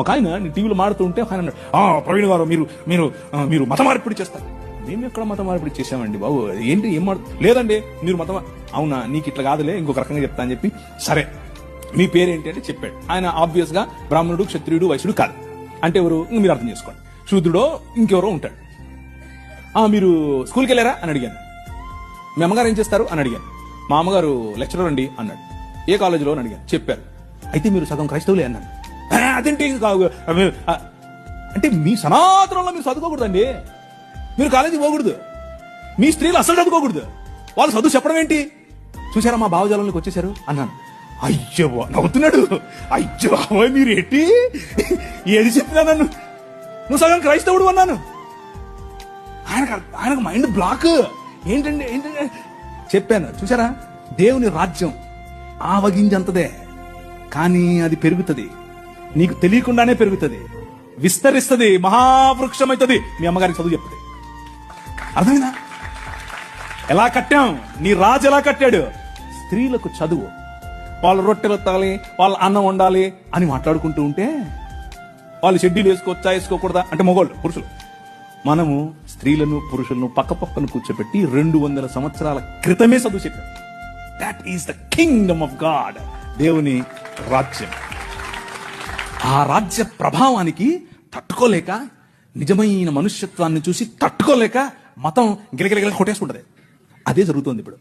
ఒక ఆయన టీవీలో మాడుతూ ఉంటే ఒక ఆయన అన్నాడు, ప్రవీణ్ గారు మీరు మీరు మీరు మత మార్పిడి చేస్తారు. మేము ఎక్కడ మత మార్పిడి చేసామండి బాబు, ఏంటి ఏం లేదండి మీరు అవునా, నీకు ఇట్లా కాదులే, ఇంకొక రకంగా చెప్తా అని చెప్పి, సరే మీ పేరేంటి అంటే చెప్పాడు. ఆయన ఆబ్వియస్ గా బ్రాహ్మణుడు, క్షత్రియుడు, వైశ్యుడు కాదు. అంటే ఎవరు మీరు అర్థం చేసుకోండి, శూద్రుడో ఇంకెవరో ఉంటాడు. మీరు స్కూల్కి వెళ్ళారా అని అడిగాను. మీ అమ్మగారు ఏం చేస్తారు అని అడిగాను. మా అమ్మగారు లెక్చరర్ అండి అన్నాడు. ఏ కాలేజీలో అని అడిగాను. చెప్పారు. అయితే మీరు సగం క్రైస్తవులే అన్నాను. అదేంటి అంటే మీ సనాతనంలో మీరు చదువుకోకూడదండి, మీరు కాలేజీ పోకూడదు, మీ స్త్రీలు అసలు చదువుకోకూడదు, వాళ్ళు చదువు చెప్పడం ఏంటి, చూసారా మా భావజాలంలోకి వచ్చేసారు అన్నాను. అయ్యో నవ్వుతున్నాడు. అయ్యో మీరు ఏంటి ఏది చెప్పినా నన్ను నువ్వు సగం క్రైస్తవుడు అన్నాను. ఆయనకు మైండ్ బ్లాక్. ఏంటండి చెప్పాను. చూసారా, దేవుని రాజ్యం ఆవగింజంతదే, కానీ అది పెరుగుతుంది, నీకు తెలియకుండానే పెరుగుతుంది, విస్తరిస్తుంది, మహావృక్షం అవుతుంది. మీ అమ్మగారికి చదువు చెప్తుంది. అర్థమైనా? ఎలా కట్టాం, నీ రాజు ఎలా కట్టాడు. స్త్రీలకు చదువు, వాళ్ళు రొట్టెలు ఎత్తాలి, వాళ్ళ అన్నం వండాలి అని మాట్లాడుకుంటూ ఉంటే, వాళ్ళు షెడ్యూల్ వేసుకోవచ్చా వేసుకోకూడదా అంటే మగవాళ్ళు, పురుషులు. మనము స్త్రీలను పురుషులను పక్కపక్కన కూర్చోబెట్టి 200 సంవత్సరాల క్రితమే చదువు చెప్పాం. That is the Kingdom of God, దేవుని రాజ్యం. ఆ రాజ్య ప్రభావానికి తట్టుకోలేక, నిజమైన మనుష్యత్వాన్ని చూసి తట్టుకోలేక మతం గిలగిలగిల కొట్టేసుకుంటది. అదే జరుగుతోంది ఇప్పుడు.